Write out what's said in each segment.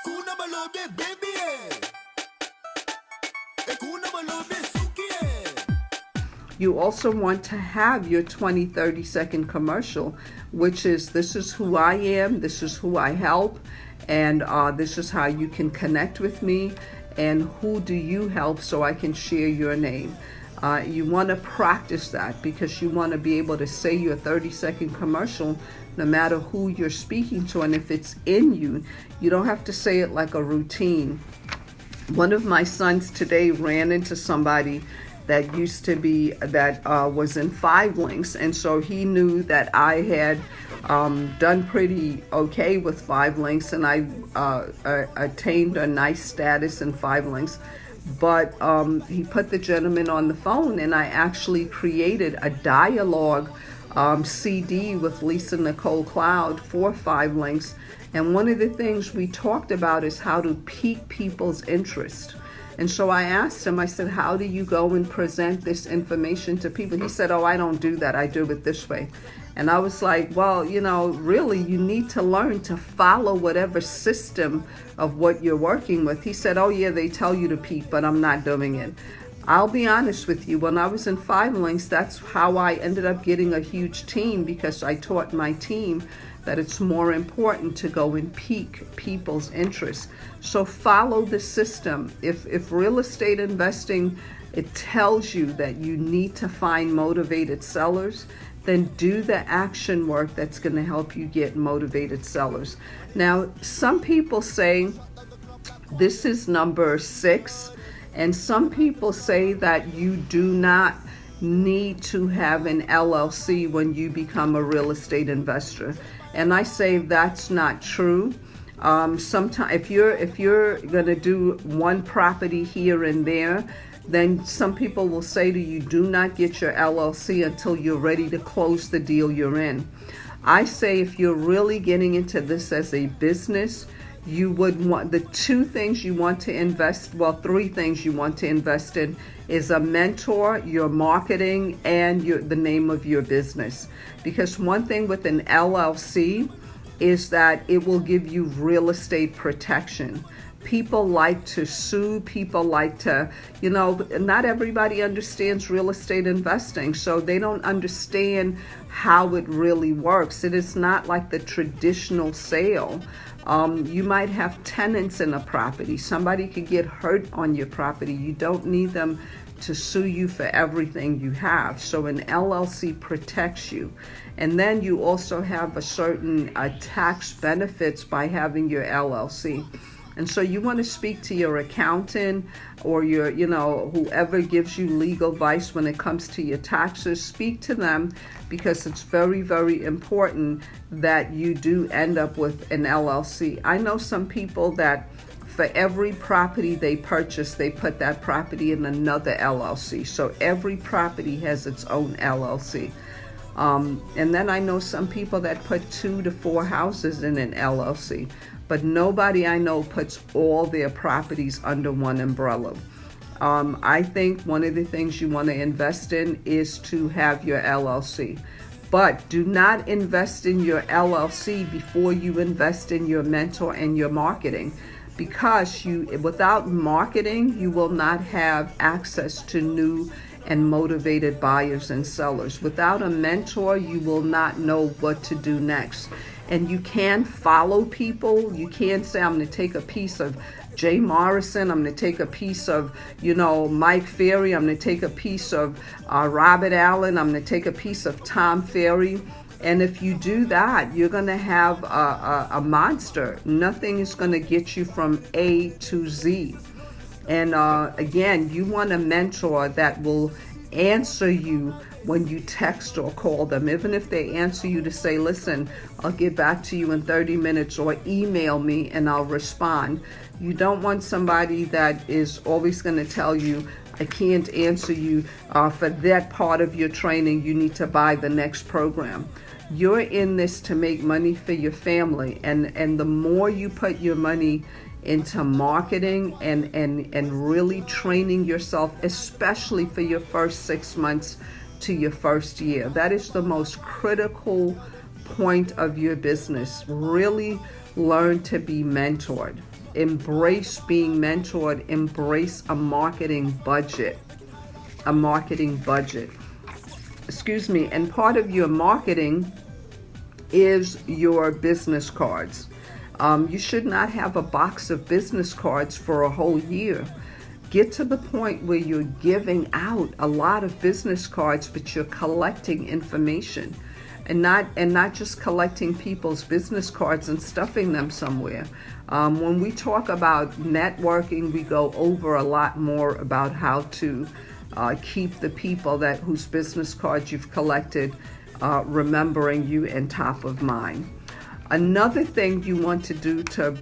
Kuna balobe baby kuna balobe suki You also want to have your 20, 30-second commercial, which is, this is who I am, this is who I help, and this is how you can connect with me, and who do you help so I can share your name. You want to practice that because you want to be able to say your 30-second commercial no matter who you're speaking to, and if it's in you, you don't have to say it like a routine. One of my sons today ran into somebody that used to be, that was in 5 links, and so he knew that I had done pretty okay with 5 links, and I attained a nice status in 5 links. But he put the gentleman on the phone, and I actually created a dialogue CD with Lisa Nicole Cloud for 5 links. And one of the things we talked about is how to pique people's interest. And so I asked him, I said, how do you go and present this information to people? He said, oh, I don't do that. I do it this way. And I was like, well, you know, really, you need to learn to follow whatever system of what you're working with. He said, oh, yeah, they tell you to pique, but I'm not doing it. I'll be honest with you, when I was in 5 links, that's how I ended up getting a huge team, because I taught my team that it's more important to go and pique people's interest. So follow the system. If real estate investing, it tells you that you need to find motivated sellers, then do the action work that's going to help you get motivated sellers. Now, some people say this is number 6, and some people say that you do not need to have an LLC when you become a real estate investor. And I say that's not true. Sometimes if you're gonna do one property here and there, then some people will say to you, do not get your LLC until you're ready to close the deal you're in. I say if you're really getting into this as a business, you would want, the 2 things you want to invest, well, 3 things you want to invest in is a mentor, your marketing, and the name of your business. Because one thing with an LLC is that it will give you real estate protection. People like to sue, people like to, you know, not everybody understands real estate investing, so they don't understand how it really works. It is not like the traditional sale. You might have tenants in a property. Somebody could get hurt on your property. You don't need them to sue you for everything you have. So an LLC protects you. And then you also have a certain tax benefits by having your LLC. And so you want to speak to your accountant or your, you know, whoever gives you legal advice when it comes to your taxes. Speak to them, because it's very, very important that you do end up with an LLC. I know some people that for every property they purchase, they put that property in another LLC. So every property has its own LLC. And then I know some people that put 2 to 4 houses in an LLC. But nobody I know puts all their properties under one umbrella. I think one of the things you want to invest in is to have your LLC. But do not invest in your LLC before you invest in your mentor and your marketing. Because without marketing, you will not have access to new and motivated buyers and sellers. Without a mentor, you will not know what to do next. And you can follow people. You can't say, I'm going to take a piece of Jay Morrison. I'm going to take a piece of, you know, Mike Ferry. I'm going to take a piece of Robert Allen. I'm going to take a piece of Tom Ferry. And if you do that, you're going to have a monster. Nothing is going to get you from A to Z. And again, you want a mentor that will answer you when you text or call them. Even if they answer you to say, listen, I'll get back to you in 30 minutes, or email me and I'll respond. You don't want somebody that is always going to tell you, I can't answer you for that part of your training. You need to buy the next program. You're in this to make money for your family. And the more you put your money into marketing and really training yourself, especially for your first 6 months to your first year. That is the most critical point of your business. Really learn to be mentored. Embrace being mentored. Embrace a marketing budget. A marketing budget. Excuse me. And part of your marketing is your business cards. You should not have a box of business cards for a whole year. Get to the point where you're giving out a lot of business cards, but you're collecting information, and not just collecting people's business cards and stuffing them somewhere. When we talk about networking, we go over a lot more about how to keep the people whose business cards you've collected remembering you and top of mind. Another thing you want to do to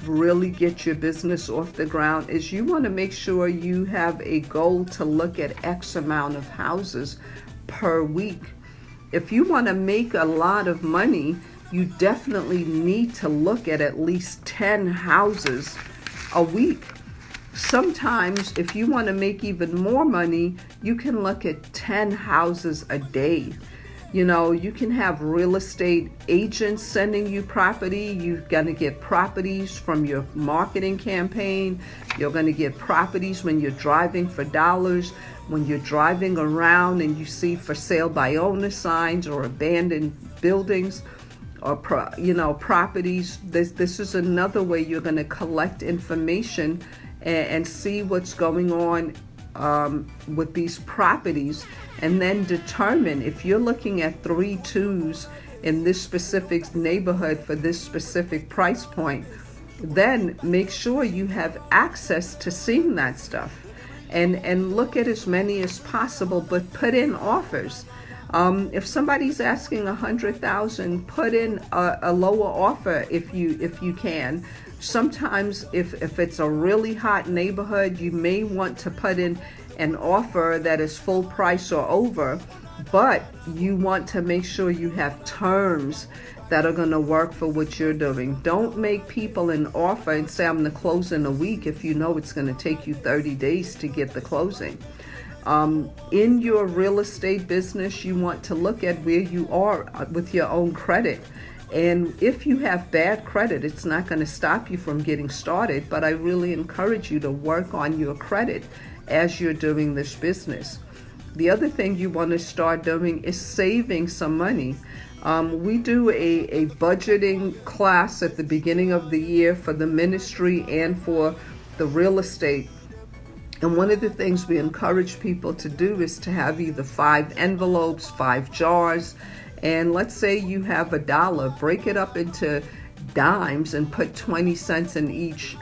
really get your business off the ground is you want to make sure you have a goal to look at X amount of houses per week. If you want to make a lot of money, you definitely need to look at least 10 houses a week. Sometimes if you want to make even more money, you can look at 10 houses a day. You know, you can have real estate agents sending you property. You're going to get properties from your marketing campaign. You're going to get properties when you're driving for dollars, when you're driving around and you see for sale by owner signs or abandoned buildings or properties. This is another way you're going to collect information and see what's going on with these properties, and then determine if you're looking at 3 2s in this specific neighborhood for this specific price point, then make sure you have access to seeing that stuff and look at as many as possible, but put in offers. If somebody's asking $100,000, put in a lower offer if you can. Sometimes if it's a really hot neighborhood, you may want to put in an offer that is full price or over, but you want to make sure you have terms that are going to work for what you're doing. Don't make people an offer and say, I'm going to close in a week if you know it's going to take you 30 days to get the closing. In your real estate business, you want to look at where you are with your own credit. And if you have bad credit, it's not going to stop you from getting started, but I really encourage you to work on your credit as you're doing this business. The other thing you want to start doing is saving some money. We do a budgeting class at the beginning of the year for the ministry and for the real estate. And one of the things we encourage people to do is to have either 5 envelopes, 5 jars, and let's say you have $1, break it up into dimes and put 20 cents in each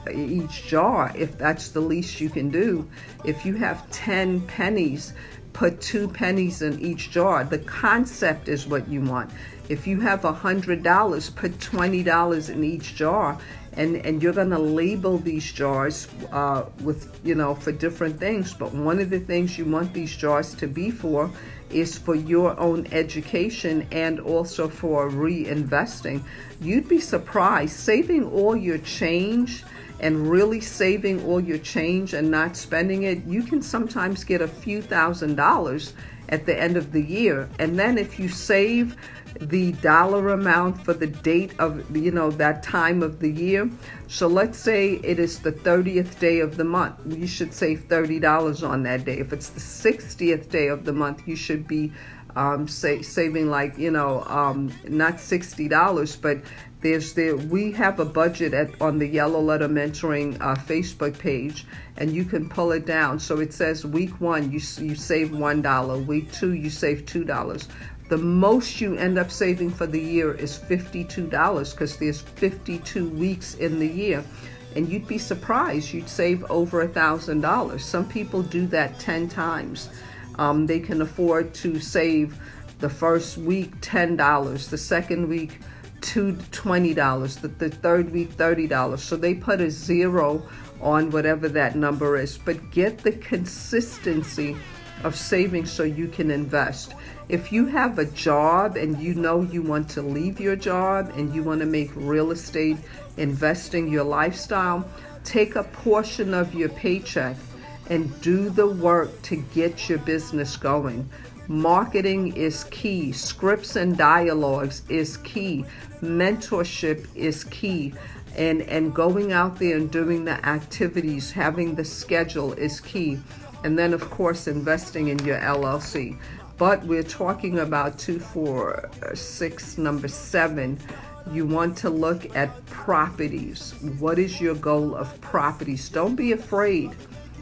jar if that's the least you can do. If you have 10 pennies, put 2 pennies in each jar. The concept is what you want. If you have $100, put $20 in each jar, and you're going to label these jars with, for different things. But one of the things you want these jars to be for is for your own education and also for reinvesting. You'd be surprised, saving all your change and really saving all your change and not spending it, you can sometimes get a few $1,000s at the end of the year. And then if you save the dollar amount for the date of, that time of the year. So let's say it is the 30th day of the month. You should save $30 on that day. If it's the 60th day of the month, you should be saving not $60, but we have a budget on the Yellow Letter Mentoring Facebook page, and you can pull it down. So it says week 1, you save $1. Week 2, you save $2. The most you end up saving for the year is $52 because there's 52 weeks in the year. And you'd be surprised, you'd save over $1,000. Some people do that 10 times. They can afford to save the first week $10, the second week $20, the third week $30. So they put a 0 on whatever that number is. But get the consistency of saving so you can invest. If you have a job and you want to leave your job and you want to make real estate investing your lifestyle, take a portion of your paycheck and do the work to get your business going. Marketing is key. Scripts and dialogues is key. Mentorship is key. And going out there and doing the activities, having the schedule is key. And then, of course, investing in your LLC. But we're talking about 2, 4, 6, number 7. You want to look at properties. What is your goal of properties? Don't be afraid.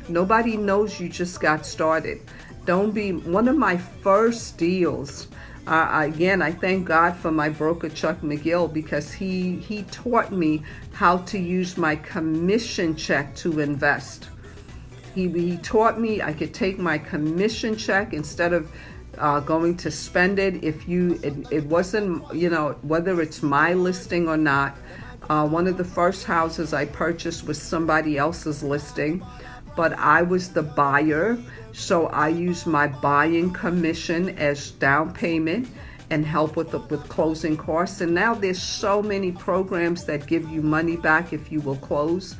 Nobody knows you just got started. Don't be. One of my first deals, again, I thank God for my broker, Chuck McGill, because he taught me how to use my commission check to invest. He taught me I could take my commission check instead of going to spend it. It wasn't, whether it's my listing or not. One of the first houses I purchased was somebody else's listing, but I was the buyer, so I used my buying commission as down payment and help with closing costs. And now there's so many programs that give you money back if you will close.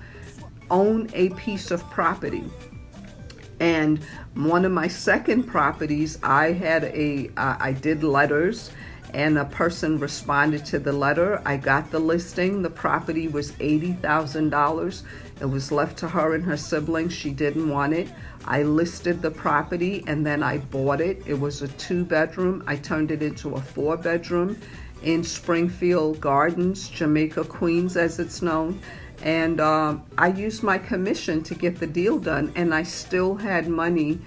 Own a piece of property. And one of my second properties, I did letters, and a person responded to the letter. I got the listing. The property was $80,000. It was left to her and her siblings. She didn't want it. I listed the property and then I bought it. It was a 2-bedroom. I turned it into a 4-bedroom in Springfield Gardens, Jamaica, Queens, as it's known. And I used my commission to get the deal done, and I still had money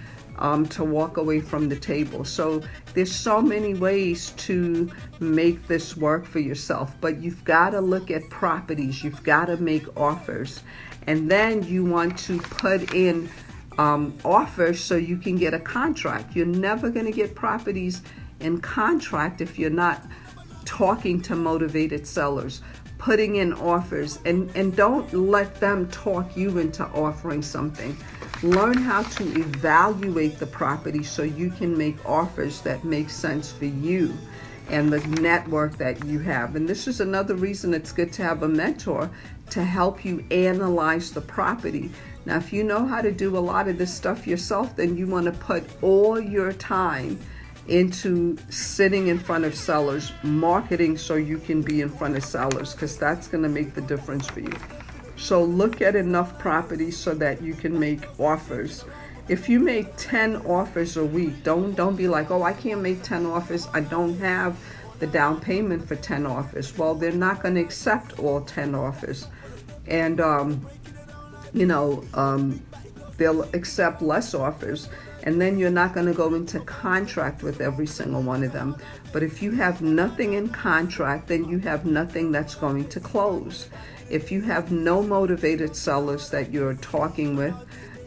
to walk away from the table. So there's so many ways to make this work for yourself, but you've got to look at properties. You've got to make offers, and then you want to put in offers so you can get a contract. You're never going to get properties in contract if you're not talking to motivated sellers, putting in offers, and don't let them talk you into offering something. Learn how to evaluate the property so you can make offers that make sense for you and the network that you have. And this is another reason it's good to have a mentor to help you analyze the property. Now, if you know how to do a lot of this stuff yourself, then you want to put all your time into sitting in front of sellers, marketing so you can be in front of sellers, because that's going to make the difference for you. So look at enough properties so that you can make offers. If you make 10 offers a week, don't be like, oh, I can't make 10 offers. I don't have the down payment for 10 offers. Well, they're not going to accept all 10 offers. And, they'll accept less offers. And then you're not going to go into contract with every single one of them. But if you have nothing in contract, then you have nothing that's going to close. If you have no motivated sellers that you're talking with,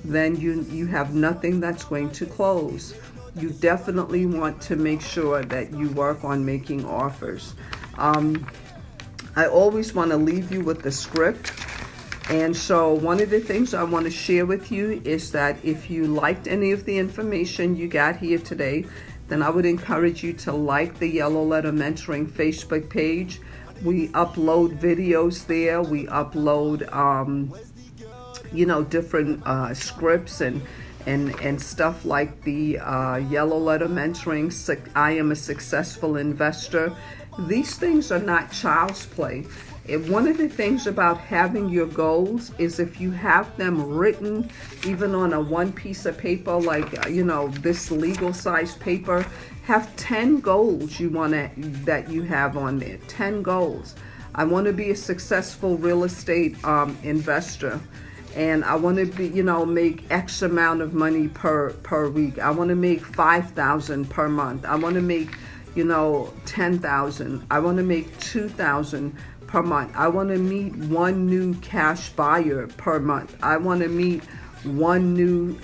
then you have nothing that's going to close. You definitely want to make sure that you work on making offers. I always want to leave you with the script. And so one of the things I want to share with you is that if you liked any of the information you got here today, then I would encourage you to like the Yellow Letter Mentoring Facebook page. We upload videos there. We upload, different scripts and stuff like the Yellow Letter Mentoring, I Am a Successful Investor. These things are not child's play. One of the things about having your goals is if you have them written even on a one piece of paper, like, this legal size paper, have 10 goals that you have on there, 10 goals. I want to be a successful real estate investor, and I want to be, make X amount of money per week. I want to make $5,000 per month. I want to make, $10,000. I want to make $2,000 per month. I want to meet one new cash buyer per month. I want to meet one new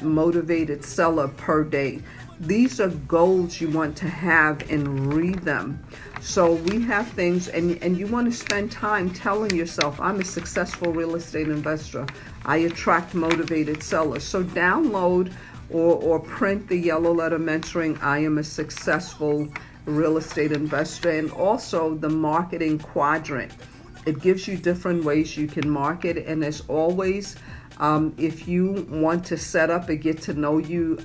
motivated seller per day. These are goals you want to have and read them. So we have things, and you want to spend time telling yourself, I'm a successful real estate investor. I attract motivated sellers. So download or print the Yellow Letter Mentoring, I Am a Successful Real Estate Investor, and also the marketing quadrant. It gives you different ways you can market, and as always, if you want to set up a get to know you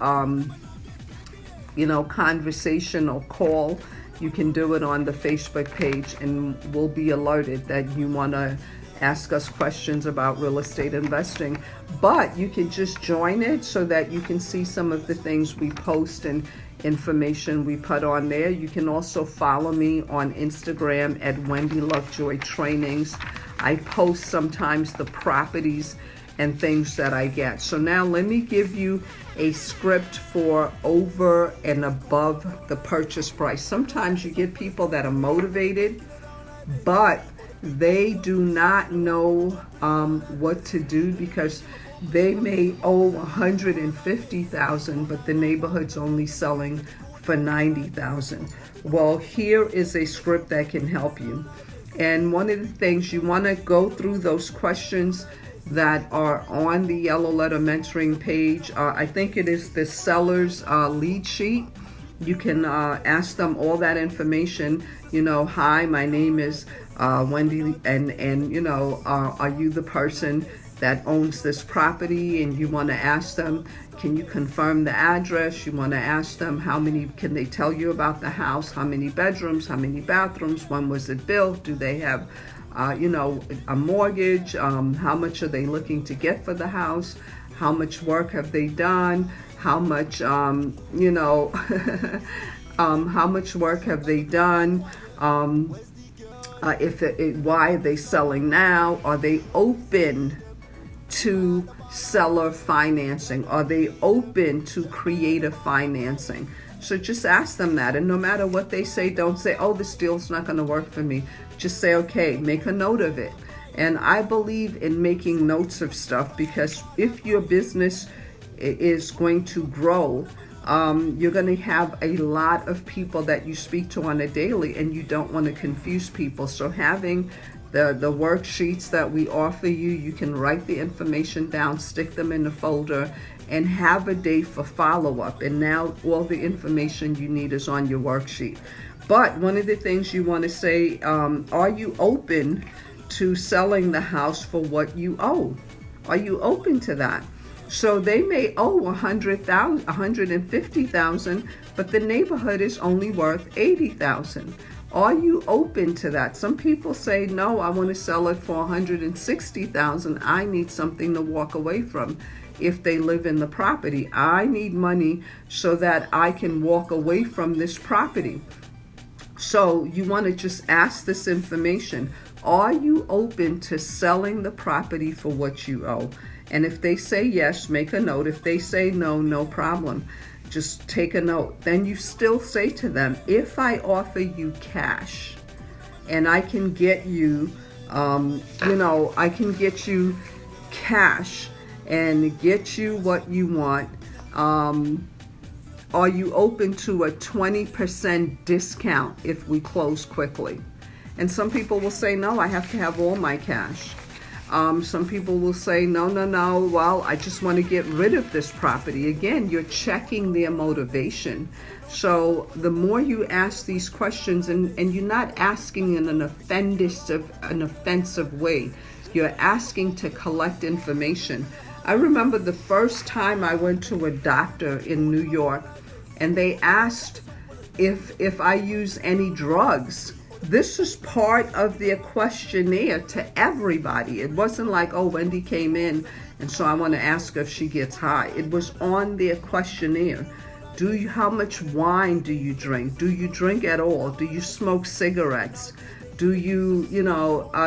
conversation or call, you can do it on the Facebook page, and we'll be alerted that you want to ask us questions about real estate investing. But you can just join it so that you can see some of the things we post and information we put on there. You can also follow me on Instagram at Wendy Lovejoy Trainings. I post sometimes the properties and things that I get. So now let me give you a script for over and above the purchase price. Sometimes you get people that are motivated, but they do not know what to do because they may owe $150,000, but the neighborhood's only selling for $90,000. Well, here is a script that can help you. And one of the things, you want to go through those questions that are on the Yellow Letter Mentoring page. I think it is the seller's lead sheet. You can ask them all that information. Hi, my name is Wendy, and are you the person that owns this property? And you want to ask them, can you confirm the address? You want to ask them can they tell you about the house? How many bedrooms? How many bathrooms? When was it built? Do they have a mortgage? How much are they looking to get for the house? How much work have they done? How much, how much work have they done? Why are they selling now? Are they open to seller financing? Are they open to creative financing? So just ask them that, and no matter what they say, don't say, oh, this deal's not going to work for me. Just say, okay, make a note of it. And I believe in making notes of stuff, because if your business is going to grow, you're going to have a lot of people that you speak to on a daily, and you don't want to confuse people. So having the worksheets that we offer you, you can write the information down, stick them in the folder, and have a day for follow-up. And now all the information you need is on your worksheet. But one of the things you want to say, are you open to selling the house for what you owe? Are you open to that? So they may owe $150,000, but the neighborhood is only worth $80,000. Are you open to that? Some people say, no, I want to sell it for $160,000. I need something to walk away from. If they live in the property, I need money so that I can walk away from this property. So you want to just ask this information. Are you open to selling the property for what you owe? And if they say yes, make a note. If they say no, no problem. Just take a note. Then you still say to them, if I offer you cash and I can get you, I can get you cash and get you what you want, are you open to a 20% discount if we close quickly? And some people will say, no, I have to have all my cash. Some people will say, no, well, I just want to get rid of this property. Again, you're checking their motivation. So the more you ask these questions, and you're not asking in an offensive way, you're asking to collect information. I remember the first time I went to a doctor in New York, and they asked if I use any drugs. This is part of their questionnaire to everybody. It wasn't like, oh, Wendy came in, and so I want to ask her if she gets high. It was on their questionnaire. How much wine do you drink? Do you drink at all? Do you smoke cigarettes? Do you,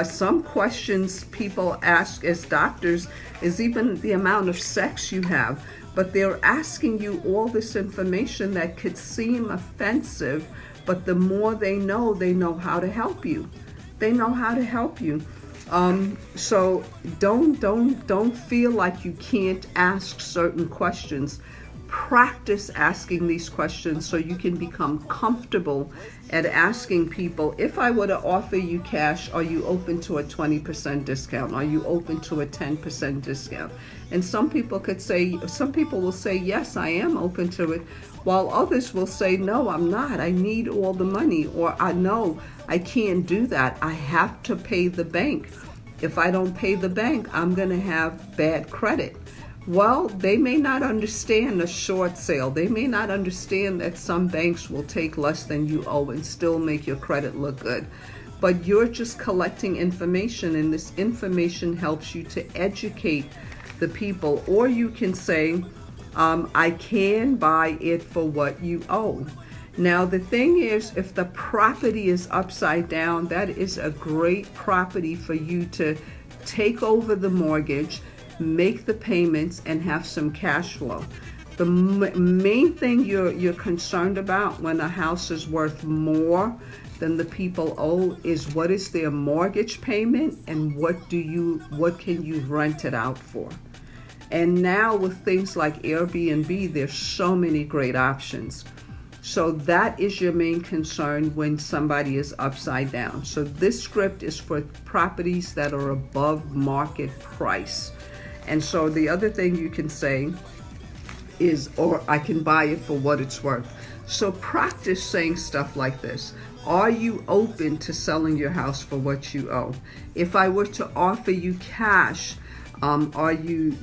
some questions people ask as doctors is even the amount of sex you have. But they're asking you all this information that could seem offensive, but the more they know how to help you. They know how to help you. So don't feel like you can't ask certain questions. Practice asking these questions so you can become comfortable at asking people, if I were to offer you cash, are you open to a 20% discount? Are you open to a 10% discount? And some people will say, yes, I am open to it, while others will say, no, I'm not. I need all the money, or I know I can't do that. I have to pay the bank. If I don't pay the bank, I'm going to have bad credit. Well, they may not understand a short sale. They may not understand that some banks will take less than you owe and still make your credit look good. But you're just collecting information, and this information helps you to educate the people. Or you can say, I can buy it for what you owe. Now, the thing is, if the property is upside down, that is a great property for you to take over the mortgage, make the payments, and have some cash flow. The main thing you're concerned about when a house is worth more than the people owe is what is their mortgage payment and what can you rent it out for. And now with things like Airbnb, there's so many great options. So that is your main concern when somebody is upside down. So this script is for properties that are above market price. And so the other thing you can say is, or I can buy it for what it's worth. So practice saying stuff like this. Are you open to selling your house for what you owe? If I were to offer you cash, are you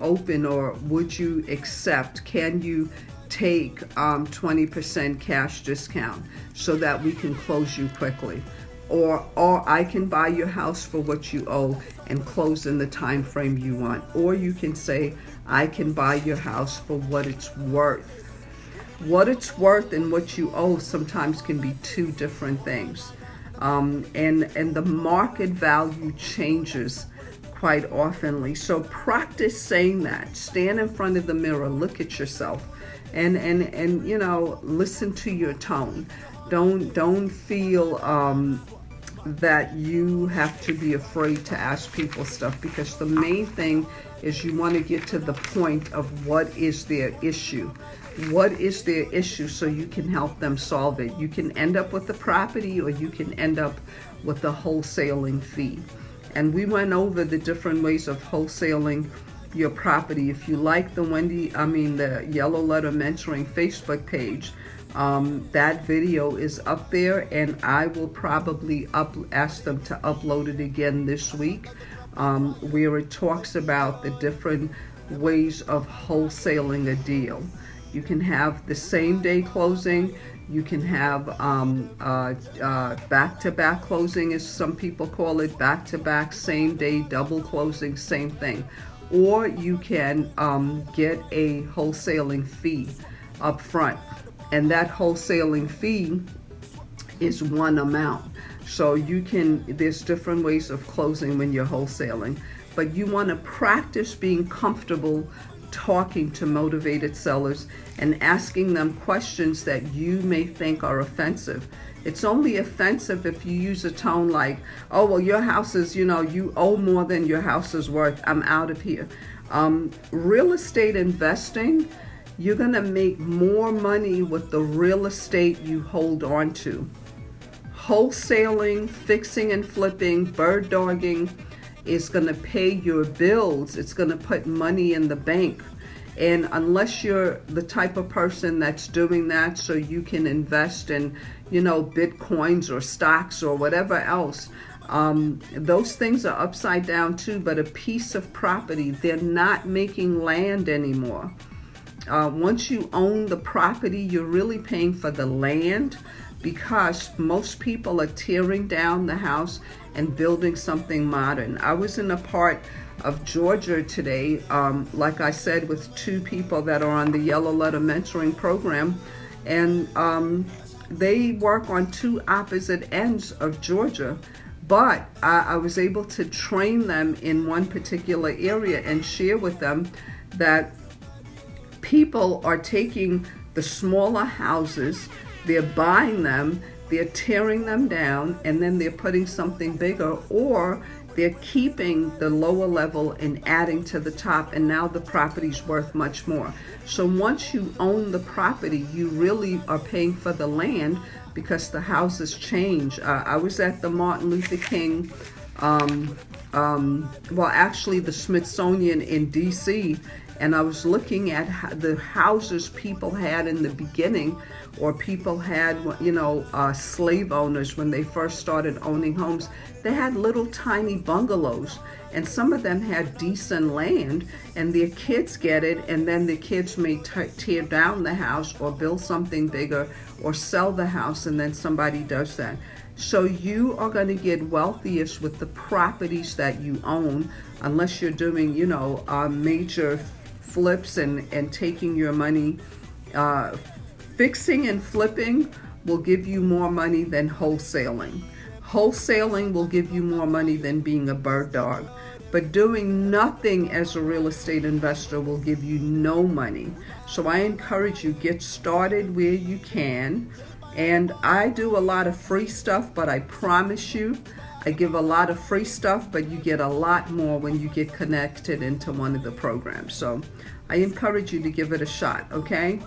open, or would you accept? Can you take 20% cash discount so that we can close you quickly? Or I can buy your house for what you owe and close in the time frame you want. Or you can say, I can buy your house for what it's worth. What it's worth and what you owe sometimes can be two different things. And the market value changes quite oftenly. So practice saying that. Stand in front of the mirror, look at yourself, and listen to your tone. Don't feel that you have to be afraid to ask people stuff, because the main thing is you want to get to the point of what is their issue. What is their issue so you can help them solve it. You can end up with the property, or you can end up with the wholesaling fee. And we went over the different ways of wholesaling your property. If you like the the Yellow Letter Mentoring Facebook page, that video is up there, and I will probably ask them to upload it again this week, where it talks about the different ways of wholesaling a deal. You can have the same day closing. You can have back-to-back closing, as some people call it, back-to-back, same day, double closing, same thing. Or you can get a wholesaling fee up front, and that wholesaling fee is one amount. So there's different ways of closing when you're wholesaling, but you want to practice being comfortable talking to motivated sellers and asking them questions that you may think are offensive. It's only offensive if you use a tone like, oh, well, your house is, you owe more than your house is worth. I'm out of here. Real estate investing, you're going to make more money with the real estate you hold on to. Wholesaling, fixing and flipping, bird dogging is going to pay your bills. It's going to put money in the bank. And unless you're the type of person that's doing that so you can invest in, Bitcoins or stocks or whatever else, those things are upside down too. But a piece of property, they're not making land anymore. Once you own the property, you're really paying for the land, because most people are tearing down the house and building something modern. I was in a part of Georgia today, like I said, with two people that are on the Yellow Letter Mentoring program, and they work on two opposite ends of Georgia, but I was able to train them in one particular area and share with them that people are taking the smaller houses, they're buying them, they're tearing them down, and then they're putting something bigger, or they're keeping the lower level and adding to the top, and now the property's worth much more. So once you own the property, you really are paying for the land, because the houses change. I was at the Martin Luther King, actually the Smithsonian in DC, and I was looking at the houses people had in the beginning, or people had, slave owners when they first started owning homes. They had little tiny bungalows, and some of them had decent land, and their kids get it, and then the kids may tear down the house or build something bigger or sell the house, and then somebody does that. So you are going to get wealthiest with the properties that you own, unless you're doing, major flips and taking your money. Fixing and flipping will give you more money than wholesaling. Wholesaling will give you more money than being a bird dog. But doing nothing as a real estate investor will give you no money. So I encourage you, get started where you can. And I do a lot of free stuff, but I promise you, I give a lot of free stuff, but you get a lot more when you get connected into one of the programs. So I encourage you to give it a shot, okay?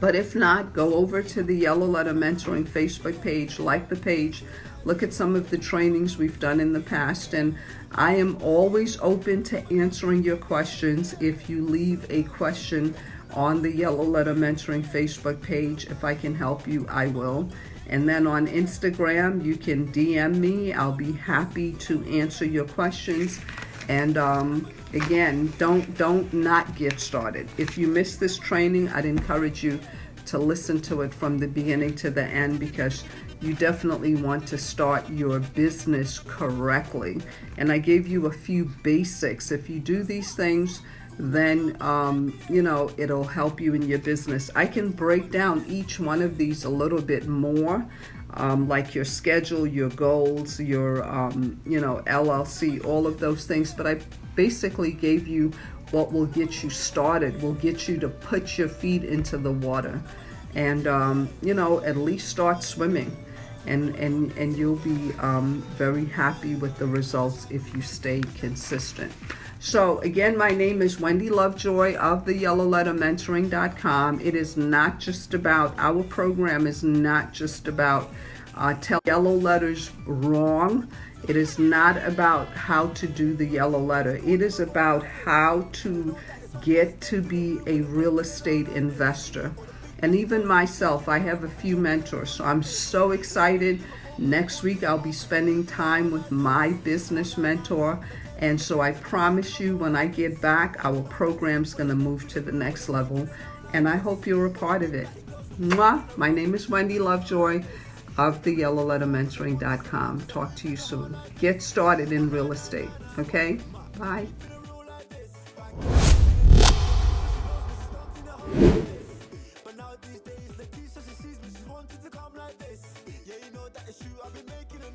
But if not, go over to the Yellow Letter Mentoring Facebook page, like the page, look at some of the trainings we've done in the past, and I am always open to answering your questions. If you leave a question on the Yellow Letter Mentoring Facebook page, if I can help you, I will. And then on Instagram, you can DM me. I'll be happy to answer your questions. And again, don't not get started. If you missed this training, I'd encourage you to listen to it from the beginning to the end, because you definitely want to start your business correctly. And I gave you a few basics. If you do these things, then it'll help you in your business. I can break down each one of these a little bit more, like your schedule, your goals, your LLC, all of those things. But I basically gave you what will get you started, will get you to put your feet into the water, and at least start swimming. And you'll be very happy with the results if you stay consistent. So again, my name is Wendy Lovejoy of the YellowLetterMentoring.com. It is not just about, our program is not just about tell yellow letters wrong. It is not about how to do the yellow letter. It is about how to get to be a real estate investor. And even myself, I have a few mentors, so I'm so excited. Next week, I'll be spending time with my business mentor. And so I promise you, when I get back, our program's gonna move to the next level. And I hope you're a part of it. Mwah! My name is Wendy Lovejoy of the YellowLetterMentoring.com. Talk to you soon. Get started in real estate, okay? Bye.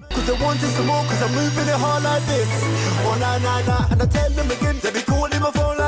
Cause they wanted some more, cause I'm moving it hard like this. Oh, nah, nah, nah, and I tell them again, they be calling my phone like